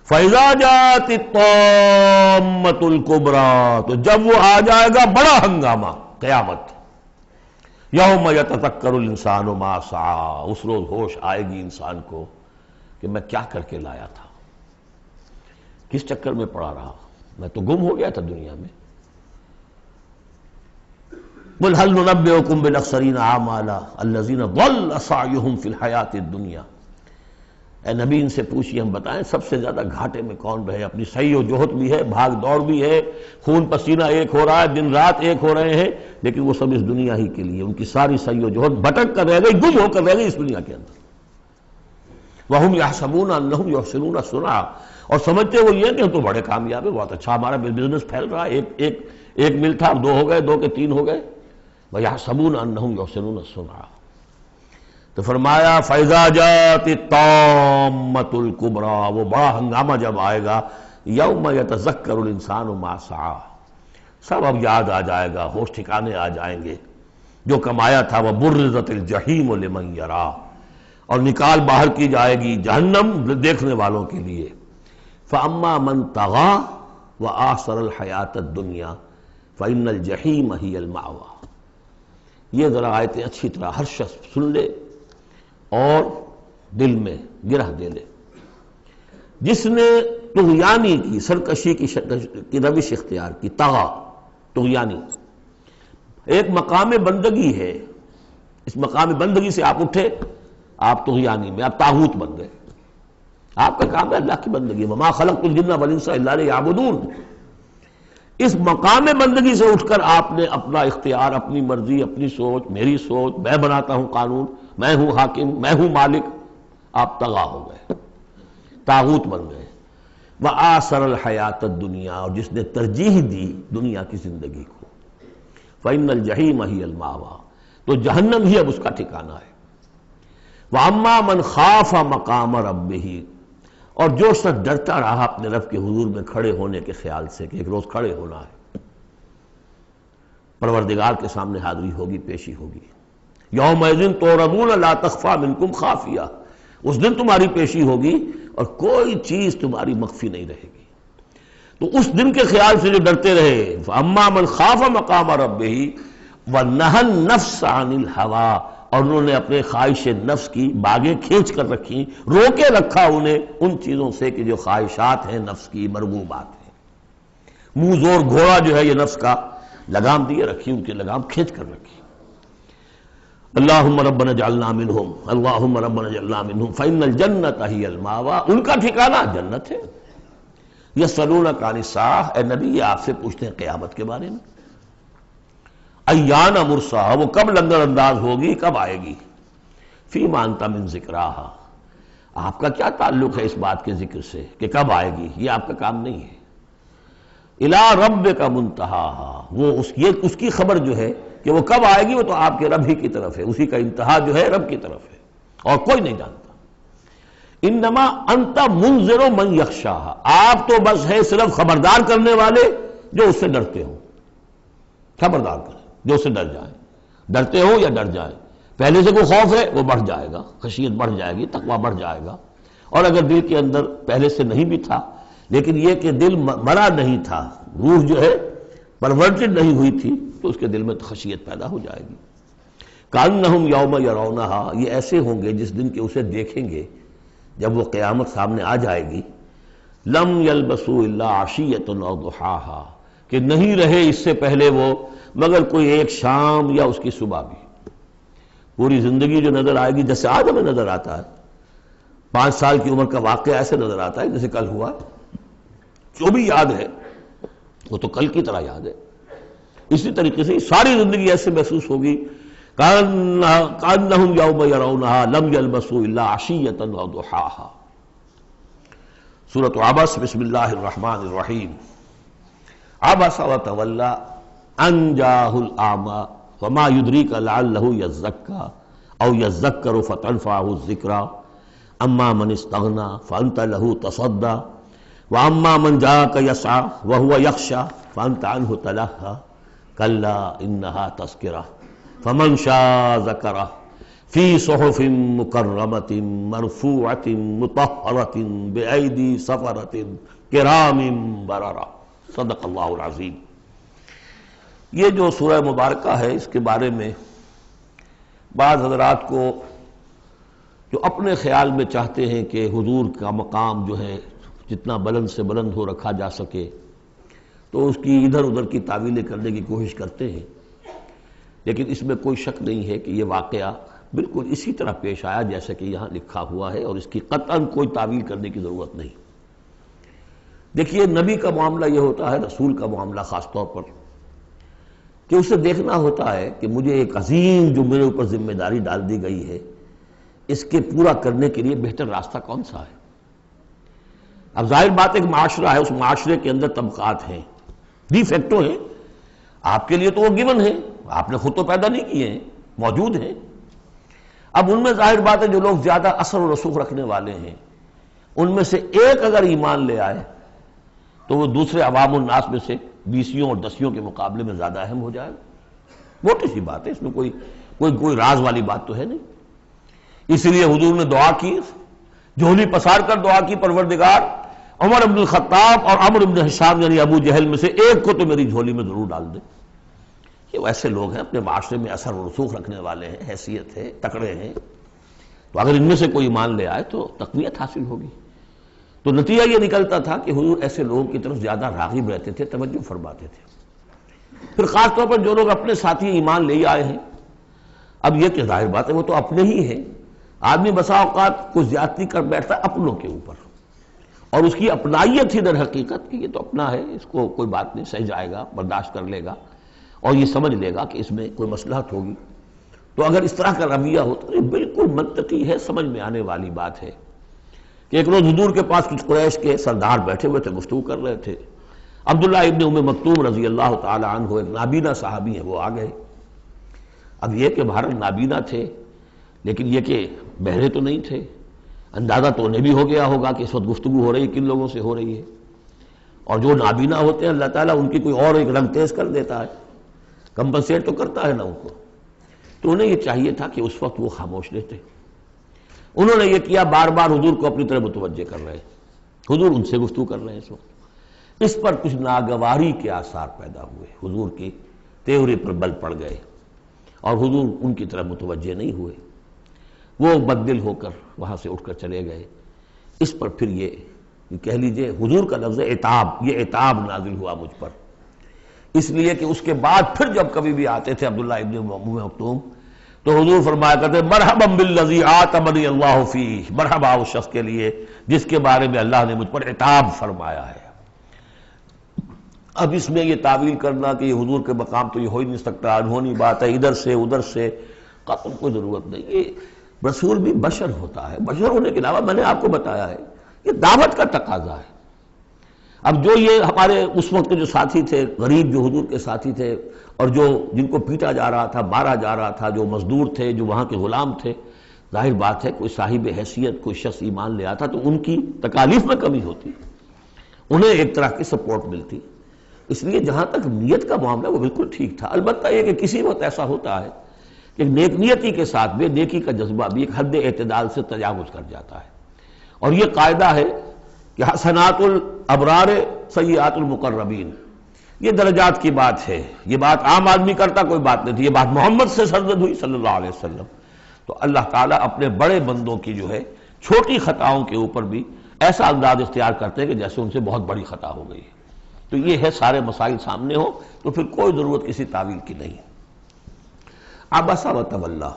فَإِذَا جَاءَتِ الطَّامَّةُ الْكُبْرَىٰ، تو جب وہ آ جائے گا بڑا ہنگامہ، قیامت. یوم یتذکر الانسان ما سعی، اس روز ہوش آئے گی انسان کو کہ میں کیا کر کے لایا تھا، کس چکر میں پڑا رہا، میں تو گم ہو گیا تھا دنیا میں. قل هل ننبئکم بالاخسرین اعمالا الذین ضل سعیہم فی الحیاۃ الدنیا، اے نبی ان سے پوچھیے، ہم بتائیں سب سے زیادہ گھاٹے میں کون رہے، اپنی سعی و جہد بھی ہے، بھاگ دوڑ بھی ہے، خون پسینہ ایک ہو رہا ہے، دن رات ایک ہو رہے ہیں، لیکن وہ سب اس دنیا ہی کے لیے، ان کی ساری سعی و جہد بھٹک کر رہ گئی، گم ہو کر رہ گئی اس دنیا کے اندر. وَهُمْ يَحْسَبُونَ أَنَّهُمْ يُحْسِنُونَ صُنْعًا، اور سمجھتے وہ یہ کہ ہم تو بڑے کامیاب ہیں، بہت اچھا ہمارا بزنس پھیل رہا ہے، ایک مل تھا اب 2 ہو گئے، 2 کے 3 ہو گئے. وَيَحْسَبُونَ أَنَّهُمْ يُحْسِنُونَ صُنْعًا. تو فرمایا فَإِذَا جَاءَتِ الطَّامَّةُ الْكُبْرَىٰ، وہ بڑا ہنگامہ جب آئے گا، یوم یتذکر الانسان ما سعی، سب اب یاد آ جائے گا، ہوش ٹھکانے آ جائیں گے، جو کمایا تھا. وَبُرِّزَتِ الجحیم لمن یریٰ، اور نکال باہر کی جائے گی جہنم دیکھنے والوں کے لیے. فَأَمَّا مَنْ طَغَىٰ وَآثَرَ الْحَیَاةَ الدُّنْیَا فَإِنَّ الْجَحِیمَ هِیَ الْمَأْوَىٰ. یہ ذرا آیتیں اچھی طرح ہر شخص سن لے اور دل میں گرہ دے لے. جس نے طغیانی کی، سرکشی کی روش اختیار کی، طغا طغیانی، ایک مقام بندگی ہے، اس مقام بندگی سے آپ اٹھے، آپ طغیانی میں، آپ طاغوت بن گئے. آپ کا کام ہے اللہ کی بندگی، وما خلقت الجن والانس الا لیعبدون. اس مقام بندگی سے اٹھ کر آپ نے اپنا اختیار، اپنی مرضی، اپنی سوچ، میری سوچ، میں بناتا ہوں قانون، میں ہوں حاکم، میں ہوں مالک، آپ طغا ہو گئے، طاغوت بن گئے. وآثر الحیات الدنیا، اور جس نے ترجیح دی دنیا کی زندگی کو، فإن الجحیم ہی المأویٰ، تو جہنم ہی اب اس کا ٹھکانہ ہے. وَأَمَّا مَنْ خَافَ مَقَامَ رَبِّهِ، اور جو شخص ڈرتا رہا اپنے رب کے حضور میں کھڑے ہونے کے خیال سے کہ ایک روز کھڑے ہونا ہے، پروردگار کے سامنے حاضری ہوگی، پیشی ہوگی. یومئذ تعرضون لا تخفی منکم خافیہ، اس دن تمہاری پیشی ہوگی اور کوئی چیز تمہاری مخفی نہیں رہے گی. تو اس دن کے خیال سے جو ڈرتے رہے، فَأَمَّا مَنْ خَافَ مَقَامَ رَبِّهِ وَنَهَى النَّفْسَ عَنِ الْهَوَىٰ، اور انہوں نے اپنے خواہش نفس کی باغیں کھینچ کر رکھی، روکے رکھا انہیں ان چیزوں سے کہ جو خواہشات ہیں نفس کی، مرغوبات ہیں. منہ زور گھوڑا جو ہے یہ نفس کا، لگام دیے رکھی، ان کی لگام کھینچ کر رکھی. اللہم ربنا اجعلنا منہم، اللہم ربنا اجعلنا منہم فإن الجنۃ ہی المأویٰ، ان کا ٹھکانہ جنت ہے. یسألونک عن الساعہ، اے نبی یہ آپ سے پوچھتے ہیں قیامت کے بارے میں. ایان مرساہا، وہ کب لنگر انداز ہوگی، کب آئے گی. فیما انت من ذکراہا، آپ کا کیا تعلق ہے اس بات کے ذکر سے کہ کب آئے گی، یہ آپ کا کام نہیں ہے. الی ربک منتہاہا، وہ اس کی خبر جو ہے کہ وہ کب آئے گی، وہ تو آپ کے رب ہی کی طرف ہے، اسی کا انتہا جو ہے رب کی طرف ہے، اور کوئی نہیں جانتا. انما انت منذر من یخشاہا، آپ تو بس ہے صرف خبردار کرنے والے جو اس سے ڈرتے ہوں. خبردار کریں جو اس سے ڈر جائیں، ڈرتے ہو یا ڈر جائیں. پہلے سے کوئی خوف ہے وہ بڑھ جائے گا، خشیت بڑھ جائے گی، تقویٰ بڑھ جائے گا. اور اگر دل کے اندر پہلے سے نہیں بھی تھا، لیکن یہ کہ دل مرا نہیں تھا، روح جو ہے پرورٹڈ نہیں ہوئی تھی، تو اس کے دل میں خشیت پیدا ہو جائے گی. کأنہم یوم یرونہا، یہ ایسے ہوں گے جس دن کے اسے دیکھیں گے جب وہ قیامت سامنے آ جائے گی. لم یلبسوا الا عشیۃ او ضحاہا، کہ نہیں رہے اس سے پہلے وہ مگر کوئی ایک شام یا اس کی صبح بھی. پوری زندگی جو نظر آئے گی جیسے آج ہمیں نظر آتا ہے، 5 سال کی عمر کا واقعہ ایسے نظر آتا ہے جیسے کل ہوا. جو بھی یاد ہے وہ تو کل کی طرح یاد ہے. اسی طریقے سے ساری زندگی ایسے محسوس ہوگی کأنہم یوم یرونہا لم یلبسوا الا عشیۃ او ضحاہا. سورۃ عبس، بسم اللہ الرحمن الرحیم. عبس وتولی ان جاءہ الاعمی وما یدریک لعلہ یزکی او یذکر فتنفعہ الذکریٰ اما من استغنی فانت لہ تصدی واما من جاءک یسعی وہو یخشی فانت عنہ تلہی کلا انہا تذکرہ فمن شاء ذکرہ فی صحف مکرمۃ مرفوعۃ مطہرۃ بأیدی سفرۃ کرام بررہ۔ صدق اللہ العظیم۔ یہ جو سورہ مبارکہ ہے، اس کے بارے میں بعض حضرات کو جو اپنے خیال میں چاہتے ہیں کہ حضور کا مقام جو ہے جتنا بلند سے بلند ہو رکھا جا سکے، تو اس کی ادھر ادھر کی تعویلیں کرنے کی کوشش کرتے ہیں، لیکن اس میں کوئی شک نہیں ہے کہ یہ واقعہ بالکل اسی طرح پیش آیا جیسا کہ یہاں لکھا ہوا ہے، اور اس کی قطعاً کوئی تعویل کرنے کی ضرورت نہیں۔ دیکھیے، نبی کا معاملہ یہ ہوتا ہے، رسول کا معاملہ خاص طور پر، کہ اسے دیکھنا ہوتا ہے کہ مجھے ایک عظیم جو میرے اوپر ذمہ داری ڈال دی گئی ہے، اس کے پورا کرنے کے لیے بہتر راستہ کون سا ہے۔ اب ظاہر بات ایک معاشرہ ہے، اس معاشرے کے اندر طبقات ہیں، ڈی فیکٹو ہیں، آپ کے لیے تو وہ گیون ہیں، آپ نے خود تو پیدا نہیں کیے ہیں، موجود ہیں۔ اب ان میں ظاہر بات ہے جو لوگ زیادہ اثر و رسوخ رکھنے والے ہیں، ان میں سے ایک اگر ایمان لے آئے تو وہ دوسرے عوام الناس میں سے 20 اور 10 کے مقابلے میں زیادہ اہم ہو جائے گا۔ موٹی سی بات ہے، اس میں کوئی راز والی بات تو ہے نہیں۔ اس لیے حضور نے دعا کی، جھولی پسار کر دعا کی، پروردگار عمر بن الخطاب اور عمرو بن ہشام یعنی ابو جہل میں سے ایک کو تو میری جھولی میں ضرور ڈال دے۔ یہ ایسے لوگ ہیں، اپنے معاشرے میں اثر و رسوخ رکھنے والے ہیں، حیثیت ہے، تکڑے ہیں، تو اگر ان میں سے کوئی ایمان لے آئے تو تقویت حاصل ہوگی۔ تو نتیجہ یہ نکلتا تھا کہ حضور ایسے لوگوں کی طرف زیادہ راغب رہتے تھے، توجہ فرماتے تھے۔ پھر خاص طور پر جو لوگ اپنے ساتھی ایمان لے آئے ہیں، اب یہ کہ ظاہر بات ہے وہ تو اپنے ہی ہیں، آدمی بسا اوقات کچھ زیادتی کر بیٹھتا ہے اپنوں کے اوپر، اور اس کی اپنائیت ہی در حقیقت کہ یہ تو اپنا ہے، اس کو کوئی بات نہیں، سہ جائے گا، برداشت کر لے گا، اور یہ سمجھ لے گا کہ اس میں کوئی مصلحت ہوگی۔ تو اگر اس طرح کا رویہ ہو تو یہ بالکل منطقی ہے، سمجھ میں آنے والی بات ہے کہ ایک روز حضور کے پاس کچھ قریش کے سردار بیٹھے ہوئے تھے، گفتگو کر رہے تھے۔ عبداللہ ابن ام مکتوم رضی اللہ تعالی عنہ ایک نابینا صحابی ہیں، وہ آ گئے۔ اب یہ کہ بہرحال نابینا تھے، لیکن یہ کہ بہرے تو نہیں تھے، اندازہ تو انہیں بھی ہو گیا ہوگا کہ اس وقت گفتگو ہو رہی ہے، کن لوگوں سے ہو رہی ہے، اور جو نابینا ہوتے ہیں اللہ تعالیٰ ان کی کوئی اور ایک رنگ تیز کر دیتا ہے، کمپنسیٹ تو کرتا ہے نا ان کو۔ تو انہیں یہ چاہیے تھا کہ اس وقت وہ خاموش رہتے۔ انہوں نے یہ کیا، بار بار حضور کو اپنی طرف متوجہ کر رہے ہیں، حضور ان سے گفتگو کر رہے ہیں اس وقت۔ اس پر کچھ ناگواری کے آثار پیدا ہوئے، حضور کی تیوری پر بل پڑ گئے، اور حضور ان کی طرف متوجہ نہیں ہوئے، وہ بددل ہو کر وہاں سے اٹھ کر چلے گئے۔ اس پر پھر یہ کہہ لیجئے حضور کا لفظ عتاب، یہ عتاب نازل ہوا مجھ پر، اس لیے کہ اس کے بعد پھر جب کبھی بھی آتے تھے عبداللہ ابن ام مکتوم تو حضور فرمایا کرتے مرحبا بالذی آتمنی اللہ فیہ، مرحبا اس شخص کے لیے جس کے بارے میں اللہ نے مجھ پر عتاب فرمایا ہے۔ اب اس میں یہ تعویل کرنا کہ یہ حضور کے مقام تو یہ ہو ہی نہیں سکتا، انہونی بات ہے، ادھر سے ادھر سے، قطعاً کوئی ضرورت نہیں۔ یہ رسول بھی بشر ہوتا ہے، بشر ہونے کے علاوہ میں نے آپ کو بتایا ہے یہ دعوت کا تقاضا ہے۔ اب جو یہ ہمارے اس وقت کے جو ساتھی تھے، غریب جو حضور کے ساتھی تھے، اور جو جن کو پیٹا جا رہا تھا، مارا جا رہا تھا، جو مزدور تھے، جو وہاں کے غلام تھے، ظاہر بات ہے کوئی صاحب حیثیت کوئی شخص ایمان لے آتا تو ان کی تکالیف میں کمی ہوتی، انہیں ایک طرح کی سپورٹ ملتی۔ اس لیے جہاں تک نیت کا معاملہ وہ بالکل ٹھیک تھا۔ البتہ یہ کہ کسی وقت ایسا ہوتا ہے کہ نیک نیتی کے ساتھ بے نیکی کا جذبہ بھی ایک حد اعتدال سے تجاوز کر جاتا ہے، اور یہ قاعدہ ہے کہ حسنات الابرار سیئات المقربین، یہ درجات کی بات ہے، یہ بات عام آدمی کرتا کوئی بات نہیں تھی، یہ بات محمد سے سرزد ہوئی صلی اللہ علیہ وسلم۔ تو اللہ تعالیٰ اپنے بڑے بندوں کی جو ہے چھوٹی خطاؤں کے اوپر بھی ایسا انداز اختیار کرتے ہیں کہ جیسے ان سے بہت بڑی خطا ہو گئی ہے۔ تو یہ ہے سارے مسائل سامنے ہو تو پھر کوئی ضرورت کسی تعویل کی نہیں۔ عبس وتولی،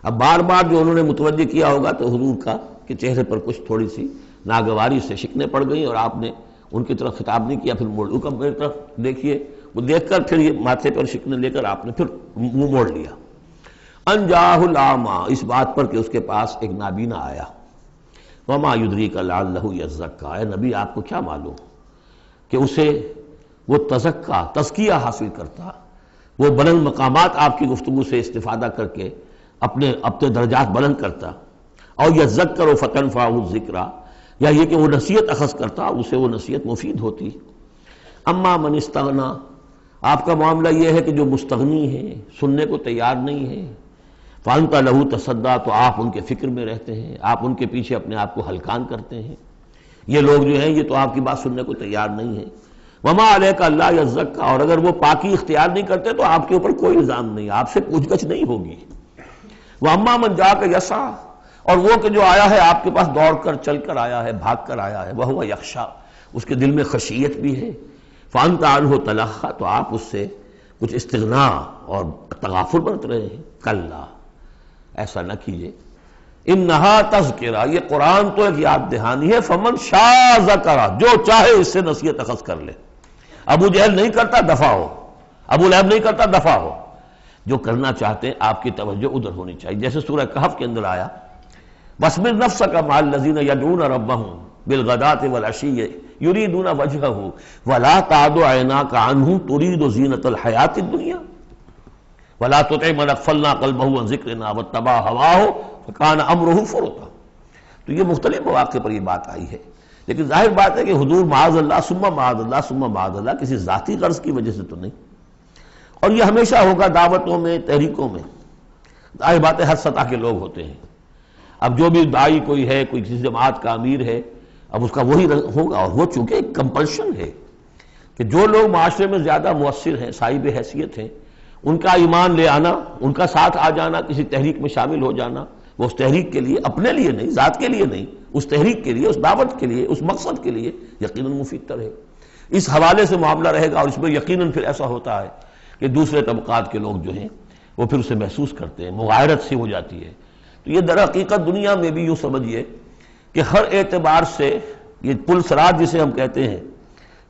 اب بار بار جو انہوں نے متوجہ کیا ہوگا تو حضور کا کہ چہرے پر کچھ تھوڑی سی ناگواری سے شکنیں پڑ گئیں، اور آپ نے ان کی طرف خطاب نہیں کیا، پھر موڑ میری طرف دیکھیے، وہ دیکھ کر پھر یہ ماتھے پر شکنیں لے کر آپ نے پھر منہ موڑ لیا۔ ان جاءہ الاعمی، اس بات پر کہ اس کے پاس ایک نابینا آیا۔ وما یدریک لعلہ یزکی، اے نبی آپ کو کیا معلوم کہ اسے وہ تزکیہ حاصل کرتا، وہ بلند مقامات آپ کی گفتگو سے استفادہ کر کے اپنے درجات بلند کرتا، اور یذکر فتنفعہ الذکریٰ، یا یہ کہ وہ نصیحت اخذ کرتا، اسے وہ نصیحت مفید ہوتی۔ اما من استغنی، آپ کا معاملہ یہ ہے کہ جو مستغنی ہے، سننے کو تیار نہیں ہے، فانت لہو تصدیٰ، تو آپ ان کے فکر میں رہتے ہیں، آپ ان کے پیچھے اپنے آپ کو ہلکان کرتے ہیں۔ یہ لوگ جو ہیں یہ تو آپ کی بات سننے کو تیار نہیں ہیں۔ وما علیک اللہ یزکا، اور اگر وہ پاکی اختیار نہیں کرتے تو آپ کے اوپر کوئی الزام نہیں، آپ سے پوچھ گچھ نہیں ہوگی۔ واما من جاءک یسعی، اور وہ کہ جو آیا ہے آپ کے پاس دوڑ کر چل کر آیا ہے، بھاگ کر آیا ہے، وہو یخشی، اس کے دل میں خشیت بھی ہے، فانت عنہ تلہی، تو آپ اس سے کچھ استغنا اور تغافل برت رہے ہیں۔ کلا، ایسا نہ کیجیے، انہا تذکرہ، یہ قرآن تو ایک یاد دہانی ہے، فمن شاء ذکرہ، جو چاہے اس سے نصیحت اخذ کر لے۔ ابو جہل نہیں کرتا دفع ہو، ابو لہب نہیں کرتا دفع ہو، جو کرنا چاہتے ہیں آپ کی توجہ ادھر ہونی چاہیے۔ جیسے سورہ کہف کے اندر آیا وَاصْبِرْ نَفْسَكَ مَعَ الَّذِينَ يَدْعُونَ رَبَّهُمْ بِالْغَدَاةِ وَالْعَشِيِّ يُرِيدُونَ وَجْهَهُ وَلَا تَعْدُ عَيْنَاكَ عَنْهُمْ تُرِيدُ زِينَةَ الْحَيَاةِ الدُّنْيَا وَلَا تُطِعْ مَنْ أَغْفَلْنَا قَلْبَهُ عَنْ ذِكْرِنَا وَاتَّبَعَ هَوَاهُ فَكَانَ أَمْرُهُ فُرُطًا۔ تو یہ مختلف مواقع پر یہ بات آئی ہے، لیکن ظاہر بات ہے کہ حضور معاذ اللہ ثم معاذ اللہ ثم معاذ اللہ کسی ذاتی غرض کی وجہ سے تو نہیں، اور یہ ہمیشہ ہوگا دعوتوں میں، تحریکوں میں۔ ظاہر بات ہے ہر سطح کے لوگ ہوتے ہیں، اب جو بھی داعی کوئی ہے، کوئی کسی جماعت کا امیر ہے، اب اس کا وہی ہوگا، اور وہ چونکہ ایک کمپلشن ہے کہ جو لوگ معاشرے میں زیادہ مؤثر ہیں، صاحب حیثیت ہیں، ان کا ایمان لے آنا، ان کا ساتھ آ جانا، کسی تحریک میں شامل ہو جانا، وہ اس تحریک کے لیے، اپنے لیے نہیں، ذات کے لیے نہیں، اس تحریک کے لیے، اس دعوت کے لیے، اس مقصد کے لیے یقیناً مفید تر ہے۔ اس حوالے سے معاملہ رہے گا، اور اس میں یقیناً پھر ایسا ہوتا ہے کہ دوسرے طبقات کے لوگ جو ہیں وہ پھر اسے محسوس کرتے ہیں، مغایرت سی ہو جاتی ہے۔ تو یہ در حقیقت دنیا میں بھی یوں سمجھیے کہ ہر اعتبار سے یہ پل سرات جسے ہم کہتے ہیں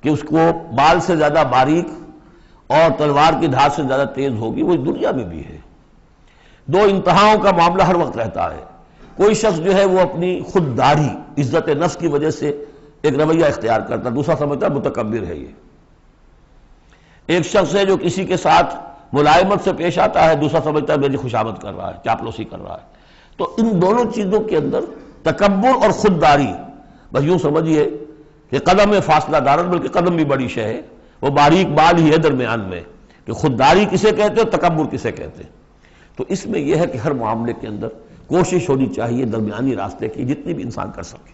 کہ اس کو بال سے زیادہ باریک اور تلوار کی دھار سے زیادہ تیز ہوگی، وہ دنیا میں بھی ہے۔ دو انتہاؤں کا معاملہ ہر وقت رہتا ہے۔ کوئی شخص جو ہے وہ اپنی خودداری، عزت نفس کی وجہ سے ایک رویہ اختیار کرتا ہے، دوسرا سمجھتا ہے متکبر ہے یہ۔ ایک شخص ہے جو کسی کے ساتھ ملائمت سے پیش آتا ہے، دوسرا سمجھتا ہے میری خوشامد کر رہا ہے، چاپلوسی کر رہا ہے۔ تو ان دونوں چیزوں کے اندر تکبر اور خودداری، بس یوں سمجھیے کہ قدم میں فاصلہ دارت، بلکہ قدم بھی بڑی شے ہے، وہ باریک بال ہی ہے درمیان میں کہ خودداری کسے کہتے ہیں، تکبر کسے کہتے ہیں۔ تو اس میں یہ ہے کہ ہر معاملے کے اندر کوشش ہونی چاہیے درمیانی راستے کی، جتنی بھی انسان کر سکے۔